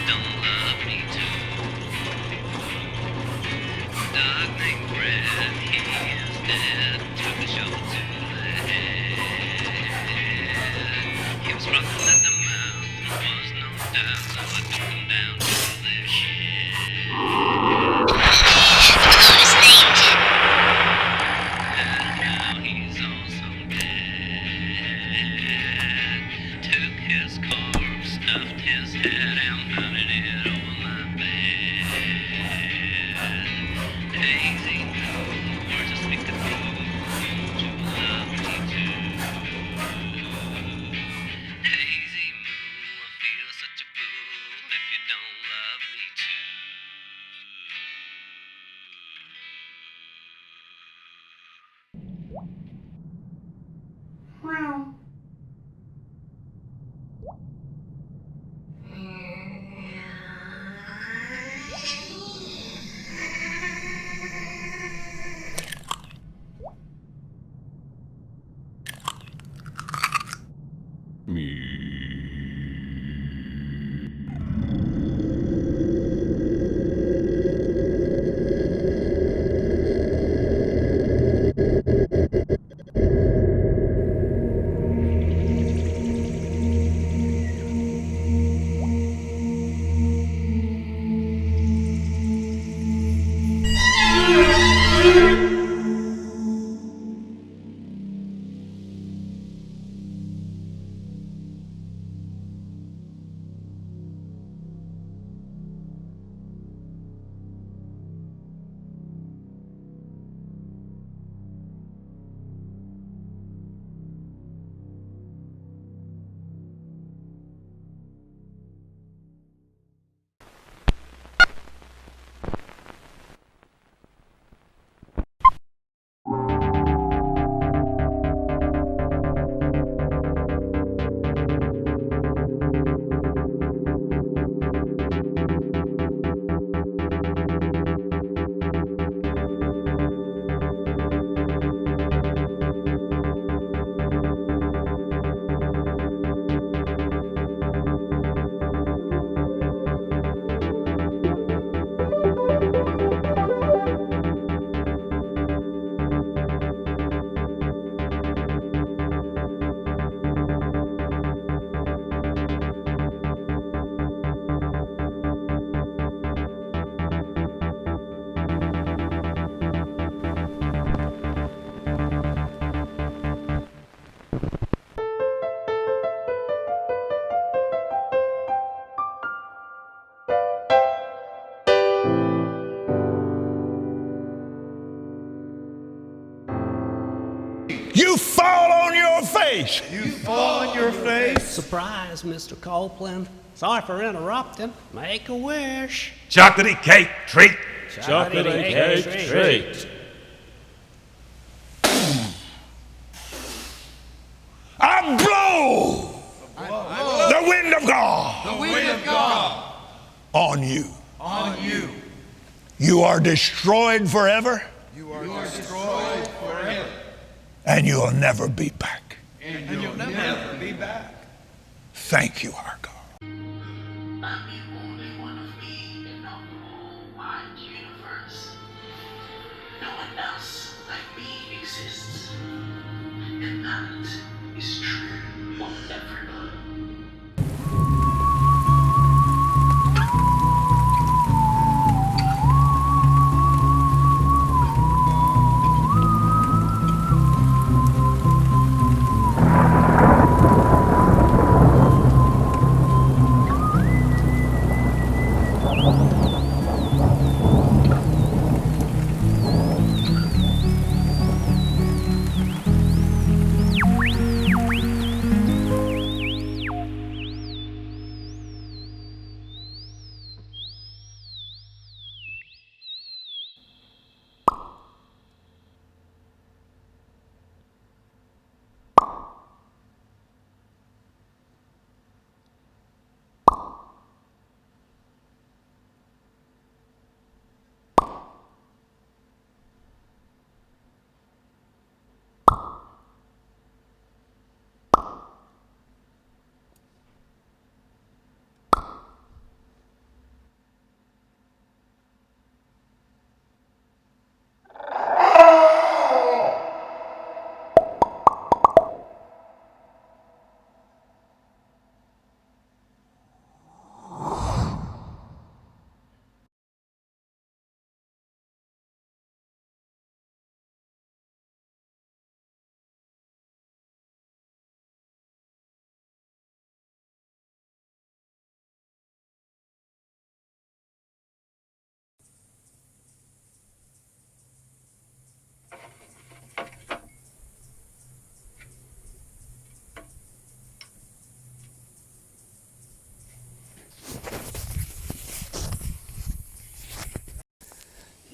don't love me too. Dog named Brad, he is dead. Took a shovel to the head. He was rotten at the mouth, there was no doubt, so I took him down to their shed. And now he's also dead. Took his corpse, stuffed his head, and mounted it over my bed. Daisy moon, words I speak of you, you love me too. Daisy moon, I feel such a fool if you don't love me too. You fall on your face. You fall on your face. Surprise, Mr. Copeland. Sorry for interrupting. Make a wish. Chocolatey cake treat. Chocolatey cake treat. I blow the wind of God The wind of God on you. on you. You are destroyed forever, You are destroyed forever. and you'll never be back. And you'll never be back. Thank you, our God. I'm the only one of me in the whole wide universe. No one else like me exists. And that is true of everybody.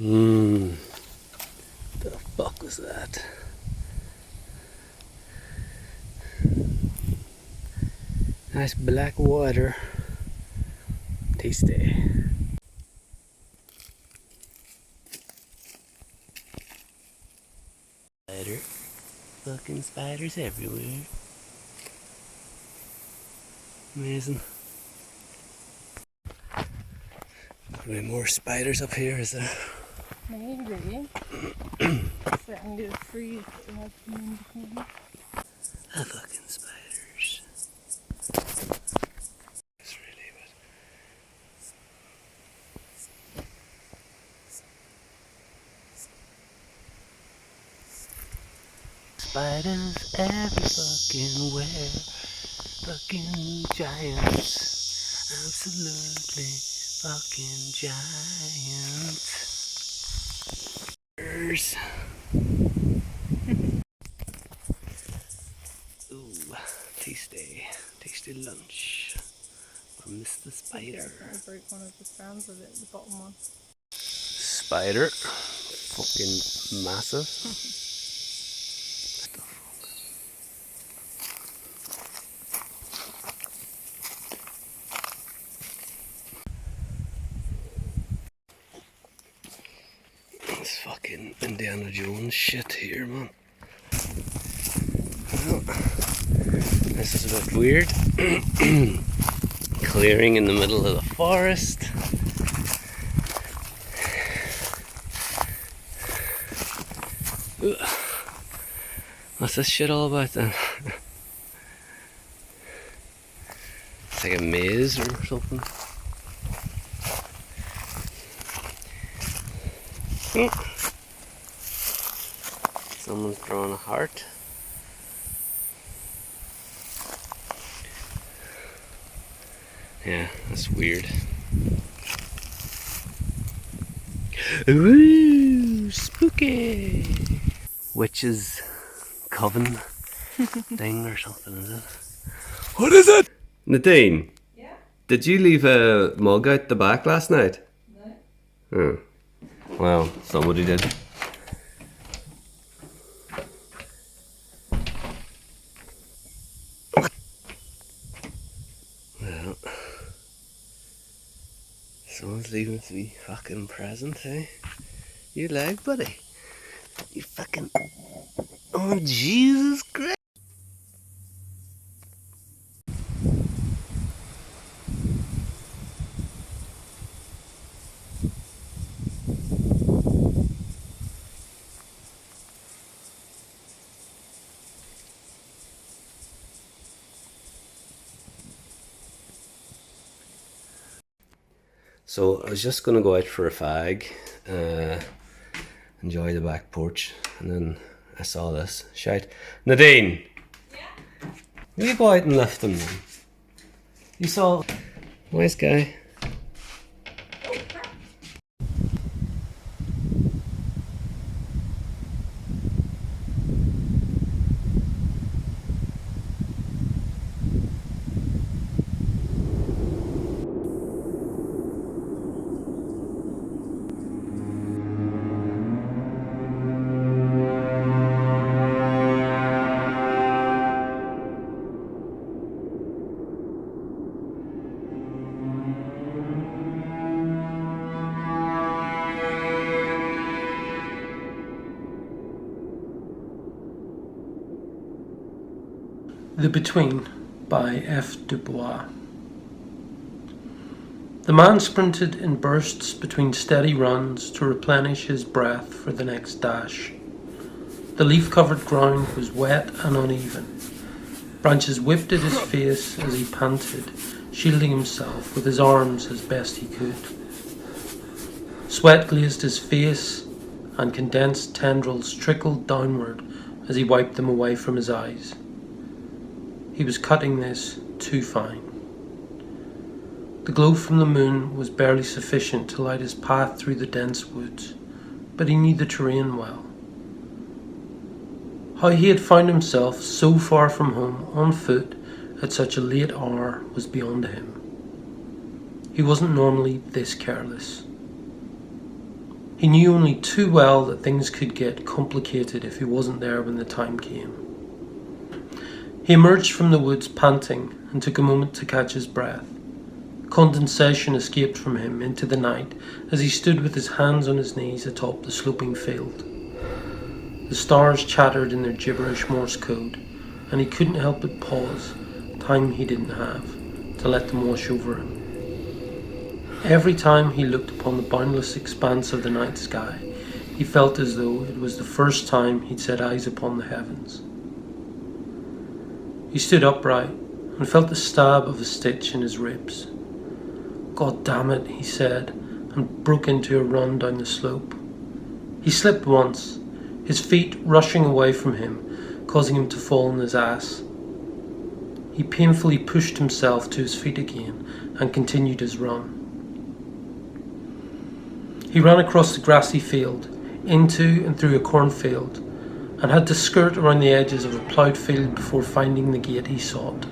The fuck was that? Nice black water. Tasty. Spider. Fucking spiders everywhere. Amazing. Probably more spiders up here, is there? Maybe. Threatening to freeze like Ah, fucking spiders. It's really wet. Spiders every fucking where. Fucking giants. Absolutely fucking giants. Ooh, tasty. Tasty lunch from Mr. Spider. I broke one of the strands of it, the bottom one. Spider. Fucking massive. It's fucking Indiana Jones shit here, man. Well, this is a bit weird. Clearing in the middle of the forest. What's this shit all about then? It's like a maze or something. Someone's drawing a heart. Yeah, that's weird. Ooh, spooky! Witch's coven thing or something, is it? What is it? Nadine? Yeah? Did you leave a mug out the back last night? No. Oh. Well, somebody did. Well, someone's leaving us a wee fucking present, eh? You like, buddy? You fucking... Oh, Jesus Christ! So I was just going to go out for a fag, enjoy the back porch, and then I saw this shite. Nadine! Yeah? Will you go out and lift them then? You saw... Nice guy. The Between by F. Du Bois. The man sprinted in bursts between steady runs to replenish his breath for the next dash. The leaf-covered ground was wet and uneven. Branches whipped at his face as he panted, shielding himself with his arms as best he could. Sweat glazed his face, and condensed tendrils trickled downward as he wiped them away from his eyes. He was cutting this too fine. The glow from the moon was barely sufficient to light his path through the dense woods, but he knew the terrain well. How he had found himself so far from home on foot at such a late hour was beyond him. He wasn't normally this careless. He knew only too well that things could get complicated if he wasn't there when the time came. He emerged from the woods panting and took a moment to catch his breath. Condensation escaped from him into the night as he stood with his hands on his knees atop the sloping field. The stars chattered in their gibberish Morse code, and he couldn't help but pause, time he didn't have, to let them wash over him. Every time he looked upon the boundless expanse of the night sky, he felt as though it was the first time he'd set eyes upon the heavens. He stood upright and felt the stab of a stitch in his ribs. "God damn it," he said, and broke into a run down the slope. He slipped once, his feet rushing away from him, causing him to fall on his ass. He painfully pushed himself to his feet again and continued his run. He ran across the grassy field, into and through a cornfield, and had to skirt around the edges of a ploughed field before finding the gate he sought.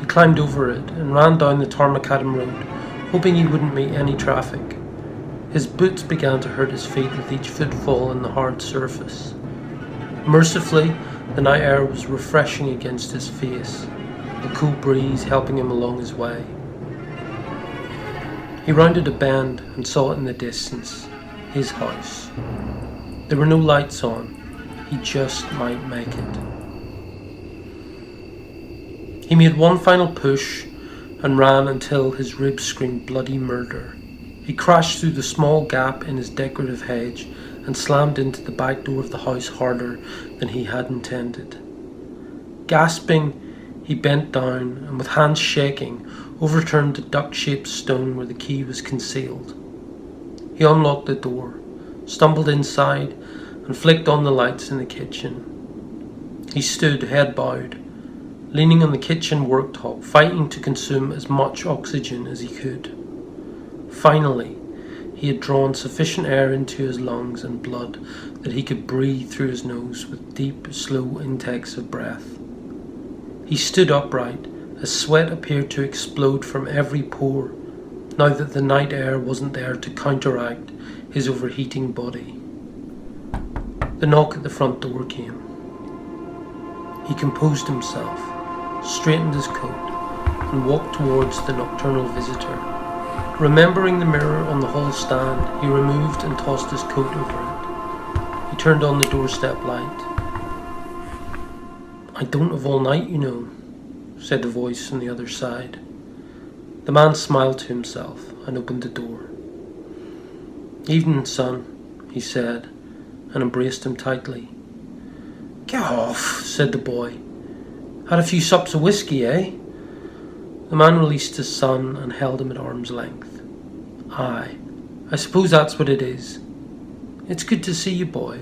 He climbed over it and ran down the Tarmacadam road, hoping he wouldn't meet any traffic. His boots began to hurt his feet with each footfall in the hard surface. Mercifully, the night air was refreshing against his face, a cool breeze helping him along his way. He rounded a bend and saw it in the distance, his house. There were no lights on, he just might make it. He made one final push and ran until his ribs screamed bloody murder. He crashed through the small gap in his decorative hedge and slammed into the back door of the house harder than he had intended. Gasping, he bent down and with hands shaking, overturned the duck-shaped stone where the key was concealed. He unlocked the door, stumbled inside, and flicked on the lights in the kitchen. He stood, head bowed, leaning on the kitchen worktop, fighting to consume as much oxygen as he could. Finally, he had drawn sufficient air into his lungs and blood that he could breathe through his nose with deep, slow intakes of breath. He stood upright, as sweat appeared to explode from every pore, now that the night air wasn't there to counteract his overheating body. The knock at the front door came. He composed himself, straightened his coat, and walked towards the nocturnal visitor. Remembering the mirror on the hall stand, he removed and tossed his coat over it. He turned on the doorstep light. "I don't have all night, you know," said the voice on the other side. The man smiled to himself and opened the door. "Evening, son," he said, and embraced him tightly. "Get off," said the boy. "Had a few sups of whiskey, eh?" The man released his son and held him at arm's length. "Aye, I suppose that's what it is. It's good to see you, boy."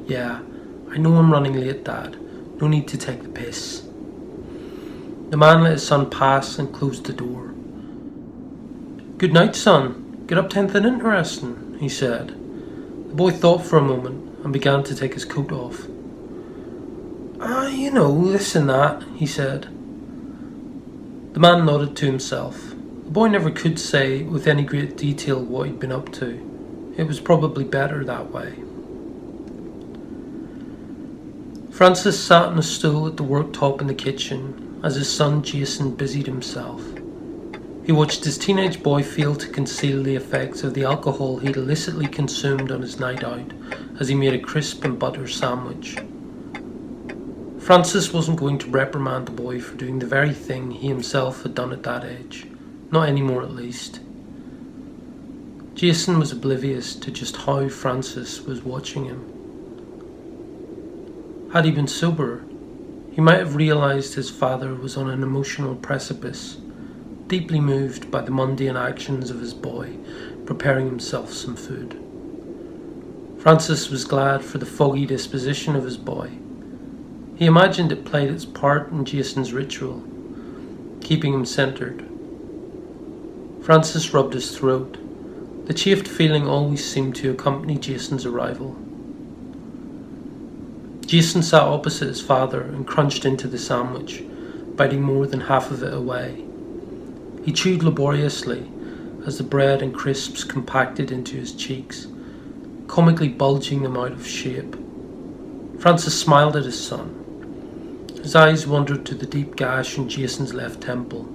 "Yeah, I know I'm running late, Dad. No need to take the piss." The man let his son pass and closed the door. "Good night, son. Get up to anything interesting," he said. The boy thought for a moment and began to take his coat off. You know, this and that," he said. The man nodded to himself. The boy never could say with any great detail what he'd been up to. It was probably better that way. Francis sat on a stool at the worktop in the kitchen as his son Jason busied himself. He watched his teenage boy fail to conceal the effects of the alcohol he'd illicitly consumed on his night out as he made a crisp and butter sandwich. Francis wasn't going to reprimand the boy for doing the very thing he himself had done at that age. Not anymore, at least. Jason was oblivious to just how Francis was watching him. Had he been sober, he might have realised his father was on an emotional precipice, deeply moved by the mundane actions of his boy, preparing himself some food. Francis was glad for the foggy disposition of his boy. He imagined it played its part in Jason's ritual, keeping him centred. Francis rubbed his throat. The chafed feeling always seemed to accompany Jason's arrival. Jason sat opposite his father and crunched into the sandwich, biting more than half of it away. He chewed laboriously as the bread and crisps compacted into his cheeks, comically bulging them out of shape. Francis smiled at his son. His eyes wandered to the deep gash in Jason's left temple.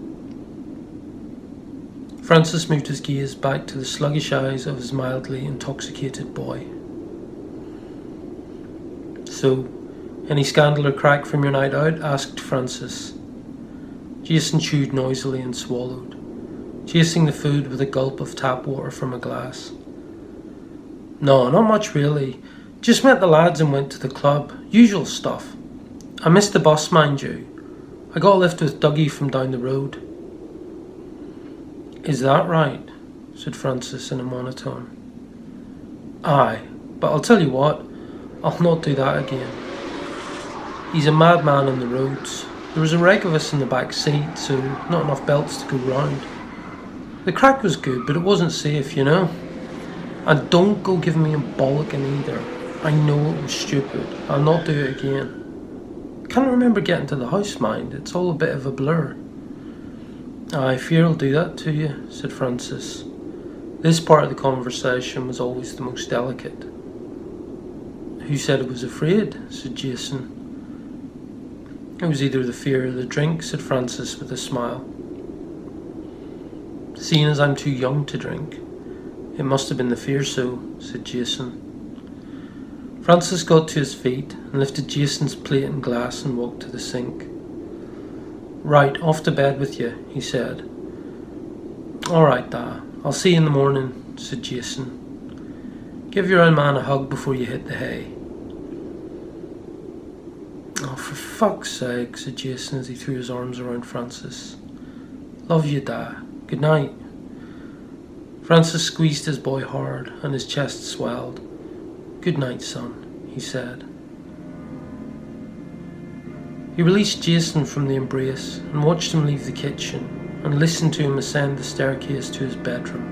Francis moved his gaze back to the sluggish eyes of his mildly intoxicated boy. "So, any scandal or crack from your night out?" asked Francis. Jason chewed noisily and swallowed, chasing the food with a gulp of tap water from a glass. "No, not much really. Just met the lads and went to the club. Usual stuff. I missed the bus, mind you. I got a lift with Dougie from down the road." "Is that right?" said Francis in a monotone. "Aye, but I'll tell you what, I'll not do that again. He's a madman on the roads. There was a wreck of us in the back seat, so not enough belts to go round. The crack was good, but it wasn't safe, you know. And don't go giving me a bollocking either. I know it was stupid. I'll not do it again. Can't remember getting to the house, mind. It's all a bit of a blur." "I fear I'll do that to you," said Francis. This part of the conversation was always the most delicate. "Who said I was afraid?" said Jason. "It was either the fear or the drink," said Francis with a smile. "Seeing as I'm too young to drink, it must have been the fear so," said Jason. Francis got to his feet and lifted Jason's plate and glass and walked to the sink. "Right, off to bed with you," he said. "All right, Da. I'll see you in the morning," said Jason. "Give your old man a hug before you hit the hay." "Oh, for fuck's sake," said Jason as he threw his arms around Francis. "Love you, Da. Good night." Francis squeezed his boy hard and his chest swelled. "Good night, son," he said. He released Jason from the embrace and watched him leave the kitchen and listened to him ascend the staircase to his bedroom.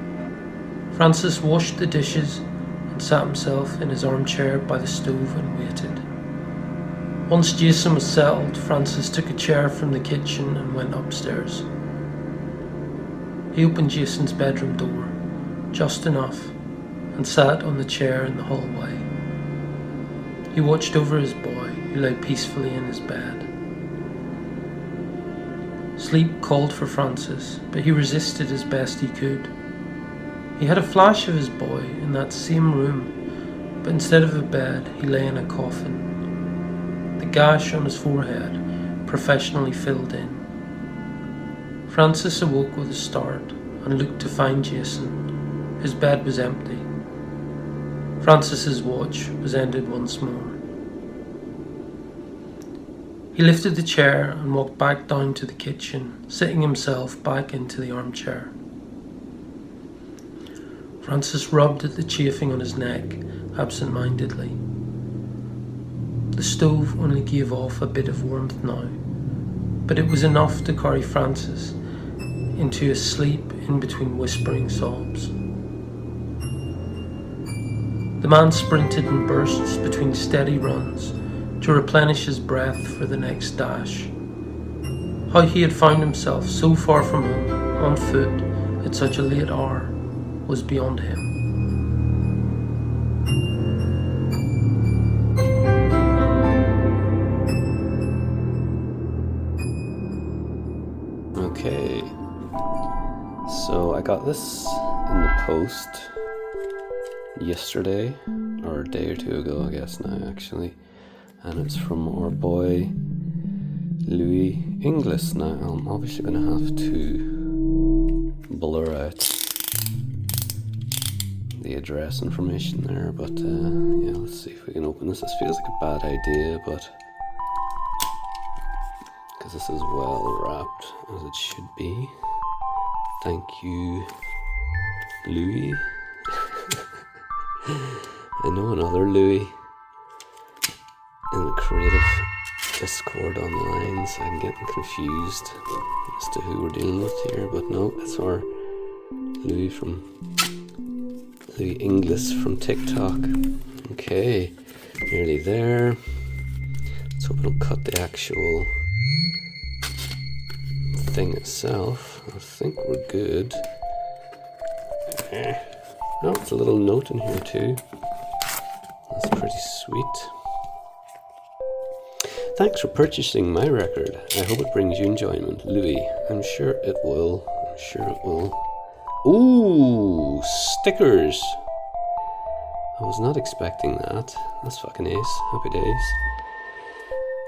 Francis washed the dishes and sat himself in his armchair by the stove and waited. Once Jason was settled, Francis took a chair from the kitchen and went upstairs. He opened Jason's bedroom door, just enough, and sat on the chair in the hallway. He watched over his boy, who lay peacefully in his bed. Sleep called for Francis, but he resisted as best he could. He had a flash of his boy in that same room, but instead of a bed, he lay in a coffin. The gash on his forehead professionally filled in. Francis awoke with a start and looked to find Jason. His bed was empty. Francis's watch was ended once more. He lifted the chair and walked back down to the kitchen, sitting himself back into the armchair. Francis rubbed at the chafing on his neck, absent-mindedly. The stove only gave off a bit of warmth now, but it was enough to carry Francis into a sleep in between whispering sobs. The man sprinted in bursts between steady runs to replenish his breath for the next dash. How he had found himself so far from home, on foot, at such a late hour, was beyond him. Okay, so I got this in the post yesterday, or a day or two ago I guess now actually, and it's from our boy Louis Inglis. Now I'm obviously going to have to blur out the address information there, but yeah, let's see if we can open this. This feels like a bad idea, but because this is well wrapped as it should be. Thank you, Louis. I know another Louis in the creative Discord online, so I'm getting confused as to who we're dealing with here, but no, it's our Louis Inglis from TikTok. Okay, nearly there. Let's hope it'll cut the actual thing itself. I think we're good. Oh, it's a little note in here too. That's pretty sweet. Thanks for purchasing my record. I hope it brings you enjoyment. Louis, I'm sure it will. I'm sure it will. Ooh, stickers. I was not expecting that. That's fucking ace. Happy days.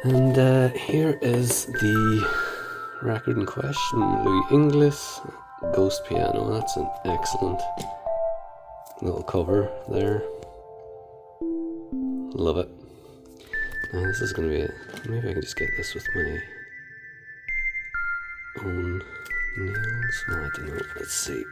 And here is the record in question. Louis Inglis, Ghost Piano. That's an excellent little cover there. Love it. Now this is going to be it. Maybe I can just get this with my own nails. Oh, I don't know. Let's see.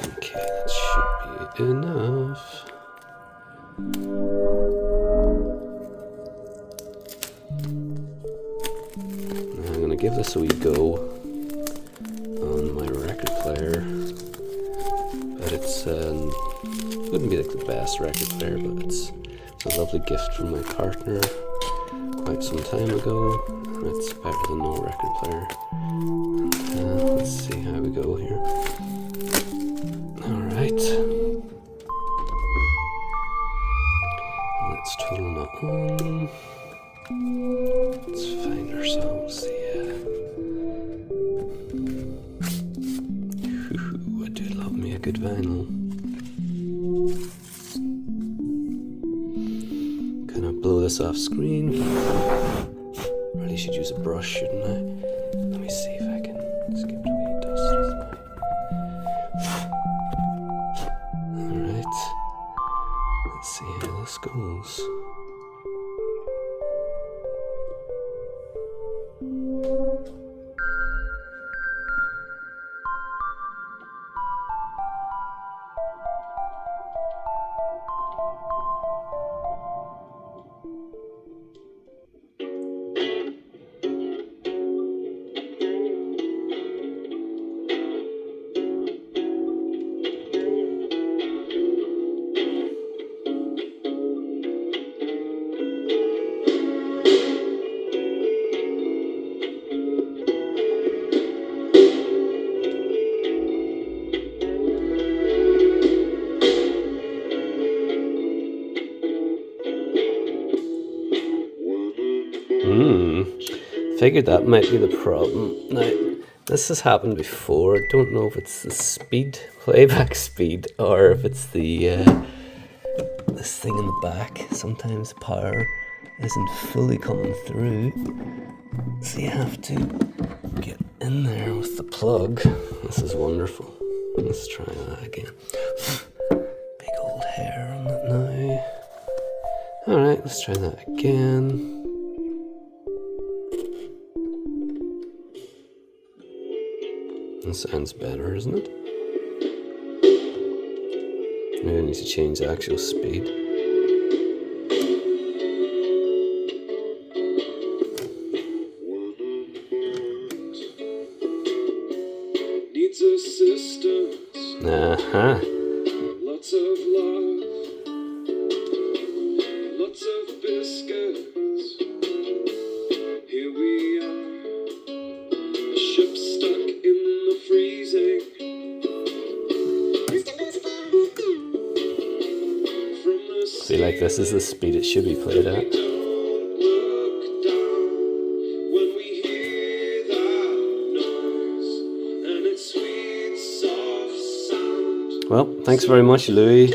Okay, that should be enough. Now I'm going to give this a wee go on my record player, but it's wouldn't be like the best record player, but it's a lovely gift from my partner quite some time ago, and it's better than no record player. Let's see how we go here. Alright. Let's turn that on. Let's find ourselves the I do love me a good vinyl. Gonna blow this off screen. Really should use a brush, shouldn't I? Let me see if I can skip the wee dust with my... Alright. Let's see how this goes. Figured that might be the problem. Now, this has happened before. I don't know if it's the speed, playback speed, or if it's the this thing in the back. Sometimes power isn't fully coming through, so you have to get in there with the plug. This is wonderful. Let's try that again. Big old hair on it now. Alright, let's try that again. That sounds better, isn't it? Maybe I need to change the actual speed. Needs assistance. Lots of love. Lots of biscuits. Here we are. A ship stuck in the freezing. See, like this is the speed it should be played at. Well, thanks very much, Louis.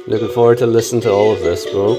Looking forward to listening to all of this, bro.